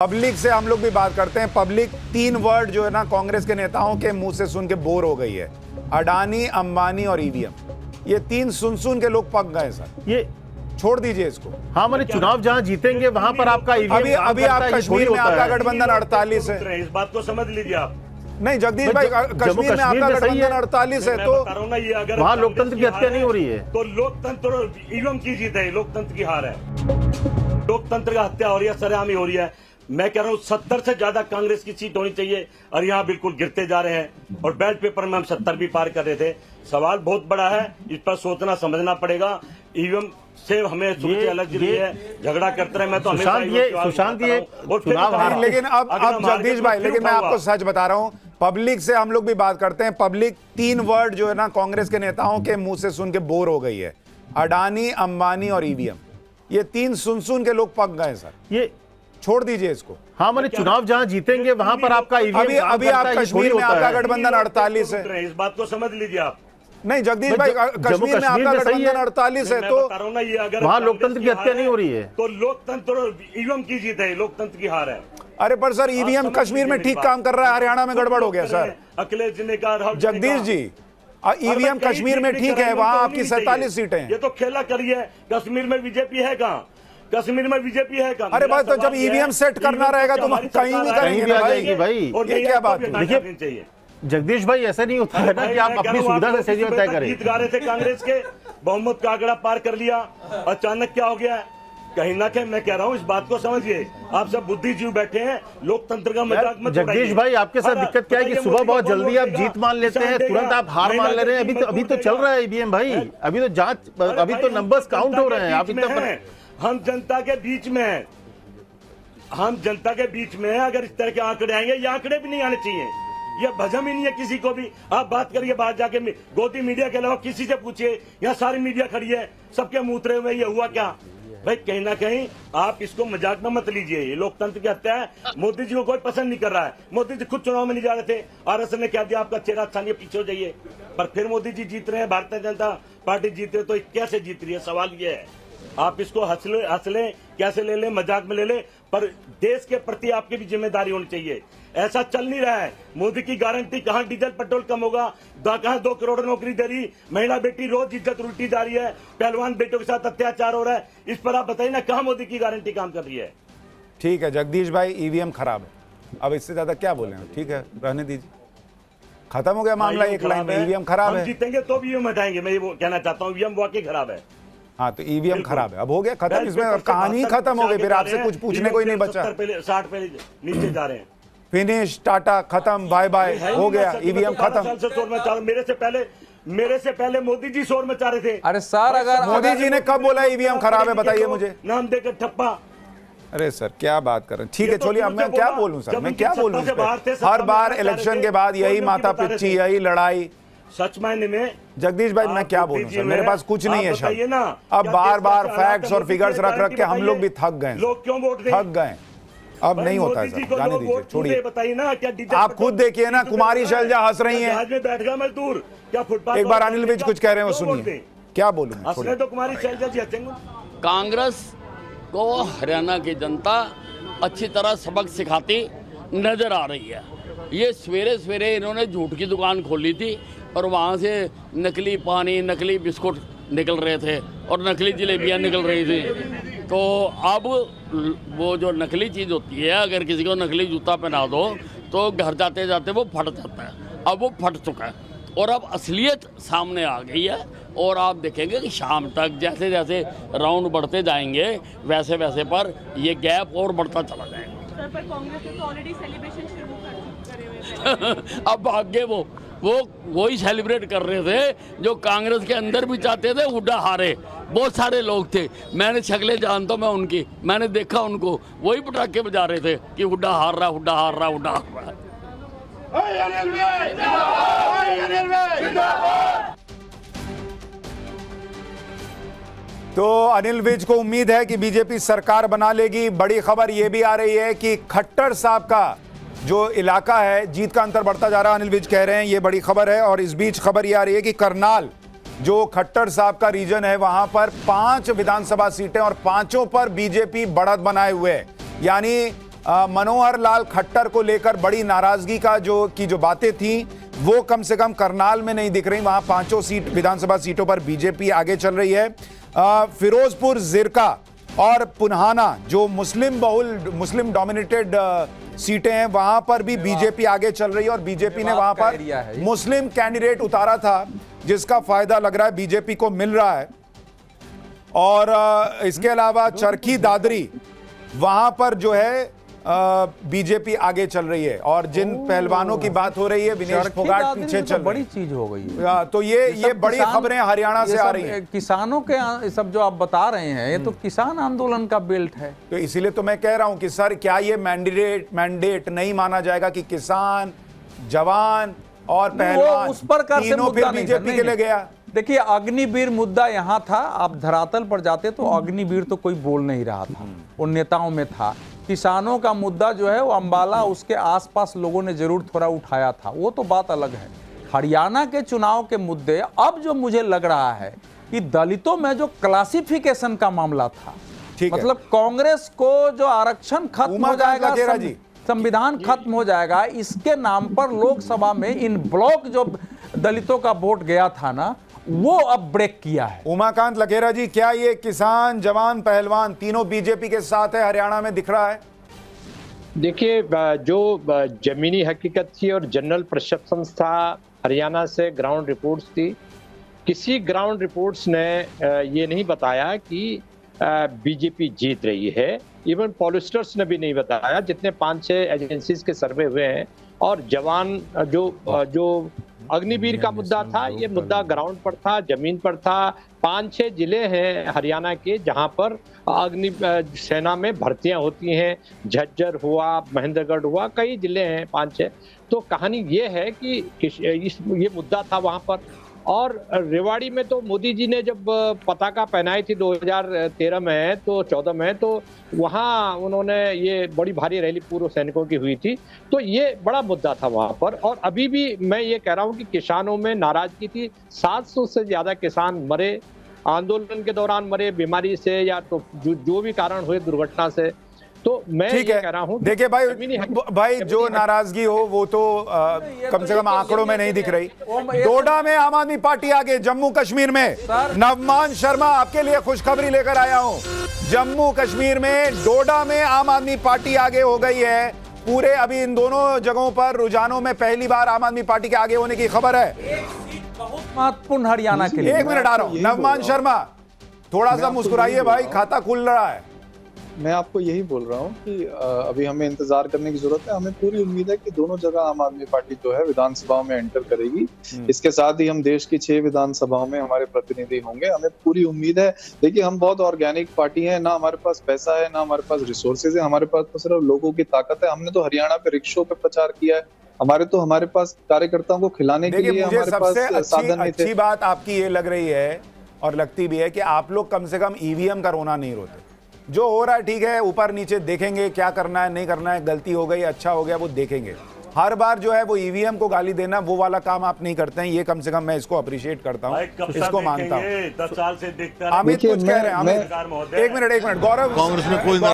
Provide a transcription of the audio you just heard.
Public से हम लोग भी बात करते हैं। पब्लिक तीन वर्ड जो है ना कांग्रेस के नेताओं के मुंह से सुन के बोर हो गई है। अडानी, अंबानी और ईवीएम, ये तीन सुन के लोग पक गए सर। ये छोड़ दीजिए इसको। हाँ, मैंने चुनाव जहां जीतेंगे वहां पर आपका ईवीएम अभी आप कश्मीर में आपका गठबंधन 48 है। इस बात को समझ लीजिए आप। नहीं जगदीश भाई, कश्मीर में आपका गठबंधन 48 है तो वहाँ लोकतंत्र की हत्या नहीं हो रही है। तो लोकतंत्र ईवीएम की जीत है, लोकतंत्र की हार है। लोकतंत्र की हत्या हो रही है, सरेआम हो रही है। मैं कह रहा हूँ 70 से ज्यादा कांग्रेस की सीट होनी चाहिए और यहाँ बिल्कुल गिरते जा रहे हैं। और बैलेट पेपर में हम 70 भी पार कर रहे थे। सवाल बहुत बड़ा है, इस पर सोचना समझना पड़ेगा। ईवीएम से हमें सोचे अलग रही है, झगड़ा करते रहे। मैं तो सुशांत ये चुनाव, लेकिन अब जगदीश भाई, लेकिन मैं आपको सच बता रहा हूँ, पब्लिक से हम लोग भी बात करते हैं। पब्लिक तीन वर्ड जो है ना कांग्रेस के नेताओं के मुंह से सुन के बोर हो गई है। अडानी, अंबानी और ईवीएम, ये तीन सुन के लोग पक गए सर। ये छोड़ दीजिए इसको। हाँ, मैंने चुनाव जहां जीतेंगे वहां पर आपका ईवीएम अभी आप कश्मीर में आपका गठबंधन 48 है। इस बात को समझ लीजिए आप। नहीं जगदीश भाई, कश्मीर में आपका गठबंधन 48 है तो वहाँ लोकतंत्र की हत्या नहीं हो रही है। तो लोकतंत्र ईवीएम की जीत है, लोकतंत्र की हार है। अरे पर सर, ईवीएम कश्मीर में ठीक काम कर रहा है, हरियाणा में गड़बड़ हो गया सर। अखिलेश जी ने कहा, जगदीश जी, ईवीएम कश्मीर में ठीक है, वहां आपकी 47 सीटें हैं। ये तो खेला करिए। कश्मीर में बीजेपी है कहाँ? कश्मीर में बीजेपी है कहाँ? अरे बात तो जब ईवीएम सेट करना रहेगा तो कहीं भी करेंगे भाई। और ये क्या बात है? देखिए जगदीश भाई, ऐसा नहीं होता है ना कि आप अपनी सुविधा से सही तय करें। गीत गा रहे थे कांग्रेस के, बहुमत का आंकड़ा पार कर लिया, अचानक क्या हो गया? कहीं ना कहीं मैं कह रहा हूँ, इस बात को समझिए। आप सब बुद्धिजीवी बैठे हैं, लोकतंत्र का मजाक मत उड़ाइए। जगदीश भाई, आपके साथ दिक्कत क्या है कि सुबह बहुत जल्दी आप जीत मान लेते हैं, तुरंत आप हार मान ले रहे हैं। अभी तो चल रहा है ईवीएम भाई, अभी तो जांच, अभी तो नंबर्स काउंट हो रहे हैं। आप इतना, हम जनता के बीच में हैं, हम जनता के बीच में हैं। अगर इस तरह के आंकड़े आएंगे, ये आंकड़े भी नहीं आने चाहिए। ये भजम ही नहीं है किसी को भी। आप बात करिए, बाहर जाके गोदी मीडिया के अलावा किसी से पूछिए, यहाँ सारी मीडिया खड़ी है, सबके मुंह उतरे हुए, ये हुआ क्या? भाई कहीं ना कहीं आप इसको मजाक में मत लीजिए। ये लोकतंत्र की हत्या है। मोदी जी को कोई पसंद नहीं कर रहा है। मोदी जी खुद चुनाव में नहीं जा रहे थे, आरएसएस ने क्या दिया, आपका चेहरा अच्छा नहीं, पीछे हो जाइए। पर फिर मोदी जी जीत रहे हैं, भारतीय जनता पार्टी जीत रही है, तो कैसे जीत रही है? सवाल ये है। आप इसको हंस ले, कैसे ले ले, मजाक में ले ले, पर देश के प्रति आपकी भी जिम्मेदारी होनी चाहिए। ऐसा चल नहीं रहा है। मोदी की गारंटी, कहाँ डीजल पेट्रोल कम होगा, कहाँ 2 करोड़ नौकरी दे रही, महिला बेटी रोज इज्जत उल्टी जा रही है, पहलवान बेटों के साथ अत्याचार हो रहा है। इस पर आप बताइए ना, कहाँ मोदी की गारंटी काम कर रही है? ठीक है जगदीश भाई, ईवीएम खराब है, अब इससे ज्यादा क्या बोले? ठीक है, रहने दीजिए, खत्म हो गया मामला। एक लाइन में ईवीएम खराब है। जीतेंगे तो भी ईवीएम हटाएंगे। मैं ये कहना चाहता हूँ, ईवीएम वाकई खराब है। हाँ, तो ईवीएम खराब है, अब हो गया खत्म। इसमें कहानी खत्म हो गई, फिर आपसे कुछ पूछने को ही नहीं बचा। 60 पे नीचे जा रहे हैं। फिनिश, टाटा, खत्म, बाय बाय, हो गया, ईवीएम खत्म। मेरे से पहले मोदी जी शोर मचा रहे थे। अरे सर, अगर मोदी जी ने कब बोला ईवीएम खराब है, बताइए मुझे। नाम देकर ठप्पा। अरे सर, क्या बात कर रहे हैं? ठीक है, छोड़िए, अब मैं क्या बोलूं सर, मैं क्या बोलूं? हर बार इलेक्शन के बाद यही माथा पिच्ची, यही लड़ाई। सच मायने में जगदीश भाई, मैं क्या बोलूं सर, मेरे पास कुछ नहीं है शब्द। अब बार बार फैक्ट्स और फिगर्स रख के हम लोग भी थक गए। लोग क्यों वोट दें? थक गए, अब नहीं होता है सर, जाने दीजिए, छोड़िए। बताइए ना, क्या आप खुद देखिए ना, कुमारी शैलजा हंस रही हैं। आज में बैठ गया मजदूर, क्या फुटपाथ? एक बार अनिल विज कुछ कह रहे हैं, वो सुनिए, क्या बोलूं? हंसने तो कुमारी शैलजा जी हंसेंगे। कांग्रेस को हरियाणा की जनता अच्छी तरह सबक सिखाती नजर आ रही है। ये सवेरे सवेरे इन्होंने झूठ की दुकान खोली थी और वहाँ से नकली पानी, नकली बिस्कुट निकल रहे थे और नकली जलेबियाँ निकल रही थी। तो अब वो जो नकली चीज़ होती है, अगर किसी को नकली जूता पहना दो तो घर जाते जाते वो फट जाता है। अब वो फट चुका है और अब असलियत सामने आ गई है। और आप देखेंगे कि शाम तक जैसे जैसे राउंड बढ़ते जाएंगे, वैसे वैसे पर ये गैप और बढ़ता चला जाएगा। सर, पर कांग्रेस ने तो ऑलरेडी सेलिब्रेशन शुरू करे हुए थे। अब आगे वो वही सेलिब्रेट कर रहे थे जो कांग्रेस के अंदर भी चाहते थे हुड्डा हारे। बहुत सारे लोग थे, मैंने शक्लें जानता हूं मैं उनकी, मैंने देखा उनको, वही पटाखे बजा रहे थे कि हुड्डा हार रहा, हुड्डा हार रहा, हुड्डा हार रहा। तो अनिल विज को उम्मीद है कि बीजेपी सरकार बना लेगी। बड़ी खबर यह भी आ रही है कि खट्टर साहब का जो इलाका है, जीत का अंतर बढ़ता जा रहा है, अनिल विज कह रहे हैं, ये बड़ी खबर है। और इस बीच खबर यह आ रही है कि करनाल जो खट्टर साहब का रीजन है, वहां पर 5 विधानसभा सीटें और 5 पर बीजेपी बढ़त बनाए हुए है। यानी मनोहर लाल खट्टर को लेकर बड़ी नाराजगी जो बातें थी वो कम से कम करनाल में नहीं दिख रही। वहां 5 विधानसभा सीटों पर बीजेपी आगे चल रही है। फिरोजपुर, जिरका और पुन्हाना जो मुस्लिम डोमिनेटेड सीटें हैं वहां पर भी बीजेपी आगे चल रही है और बीजेपी ने वहां पर मुस्लिम कैंडिडेट उतारा था जिसका फायदा लग रहा है बीजेपी को मिल रहा है। और इसके अलावा चरखी दादरी वहां पर जो है बीजेपी आगे चल रही है और जिन पहलवानों की बात हो रही है विनेश फोगाट पीछे चल बड़ी चीज हो गई है। तो ये बड़ी खबरें हरियाणा से आ रही हैं। किसानों के सब जो आप बता रहे हैं ये तो किसान आंदोलन का बेल्ट है। तो इसीलिए तो मैं कह रहा हूं कि सर क्या ये मैंडेट नहीं माना जाएगा कि किसान, जवान और पहलवान उस पर कर से तीनों फिर मुद्दा नहीं था। बीजेपी के लिए गया। देखिए अग्निवीर मुद्दा यहाँ था, आप धरातल पर जाते तो अग्निवीर तो कोई बोल नहीं रहा था, उन नेताओं में था। किसानों का मुद्दा जो है वो अंबाला उसके आसपास लोगों ने जरूर थोड़ा उठाया था, वो तो बात अलग है। हरियाणा के चुनाव के मुद्दे अब जो मुझे लग रहा है कि दलितों में जो क्लासिफिकेशन का मामला था, मतलब कांग्रेस को जो आरक्षण खत्म हो जाएगा, संविधान खत्म हो जाएगा, इसके नाम पर लोकसभा में इन ब्लॉक जो दलितों का वोट गया था ना वो अब ब्रेक किया है। उमाकांत लकेरा जी, क्या ये किसान, जवान, पहलवान तीनों बीजेपी के साथ है हरियाणा में दिख रहा है? देखिए जो जमीनी हकीकत थी और जनरल परसेप्शंस था हरियाणा से, ग्राउंड रिपोर्ट्स थी, किसी ग्राउंड रिपोर्ट्स ने ये नहीं बताया कि बीजेपी जीत रही है। इवन पॉलिस्टर्स ने भी नहीं बताया, जितने 5-6 एजेंसीज के सर्वे हुए हैं। और जवान जो अग्निवीर का मुद्दा था, ये मुद्दा ग्राउंड पर था, जमीन पर था। 5-6 जिले हैं हरियाणा के जहां पर अग्नि सेना में भर्तियां होती हैं। झज्जर हुआ, महेंद्रगढ़ हुआ, कई जिले हैं 5-6। तो कहानी ये है कि ये मुद्दा था वहां पर। और रेवाड़ी में तो मोदी जी ने जब पताका पहनाई थी 2013 में तो 14 में, तो वहाँ उन्होंने ये बड़ी भारी रैली पूर्व सैनिकों की हुई थी। तो ये बड़ा मुद्दा था वहाँ पर। और अभी भी मैं ये कह रहा हूँ कि किसानों में नाराजगी थी। 700 से ज्यादा किसान मरे, आंदोलन के दौरान मरे, बीमारी से या तो जो भी कारण हुए दुर्घटना से। तो मैं ये कह रहा हूं, देखिए भाई जो नाराजगी हो वो तो कम से कम आंकड़ों में नहीं दिख रही। डोडा में आम आदमी पार्टी आगे, जम्मू कश्मीर में नवमान शर्मा आपके लिए खुशखबरी लेकर आया हूं। जम्मू कश्मीर में डोडा में आम आदमी पार्टी आगे हो गई है। पूरे अभी इन दोनों जगहों पर रुझानों में पहली बार आम आदमी पार्टी के आगे होने की खबर है। बहुत महत्वपूर्ण हरियाणा के लिए। 1 मिनट आ रहा हूं। नवमान शर्मा थोड़ा सा मुस्कुराइए भाई, खाता खुल रहा है। मैं आपको यही बोल रहा हूँ कि अभी हमें इंतजार करने की जरूरत है। हमें पूरी उम्मीद है कि दोनों जगह आम आदमी पार्टी जो है विधानसभाओं में एंटर करेगी। इसके साथ ही हम देश की 6 विधानसभाओं में हमारे प्रतिनिधि होंगे। हमें पूरी उम्मीद है। देखिए हम बहुत ऑर्गेनिक पार्टी है, ना हमारे पास पैसा है, ना हमारे पास रिसोर्सेज है, हमारे पास तो सिर्फ लोगों की ताकत है। हमने तो हरियाणा पे रिक्शों पे प्रचार किया है। हमारे पास कार्यकर्ताओं को खिलाने के लिए हमारे पास साधन नहीं थे। अच्छी बात आपकी ये लग रही है और लगती भी है कि आप लोग कम से कम ईवीएम का रोना नहीं रोते। जो हो रहा है ठीक है, ऊपर नीचे देखेंगे, क्या करना है नहीं करना है, गलती हो गई अच्छा हो गया वो देखेंगे। हर बार जो है वो ईवीएम को गाली देना वो वाला काम आप नहीं करते हैं। ये कम से कम मैं इसको अप्रिशिएट करता हूँ, इसको मानता हूँ। 10 साल से देखता अमित कुछ कह रहे हैं। अमित 1 मिनट गौरव, कांग्रेस में कोई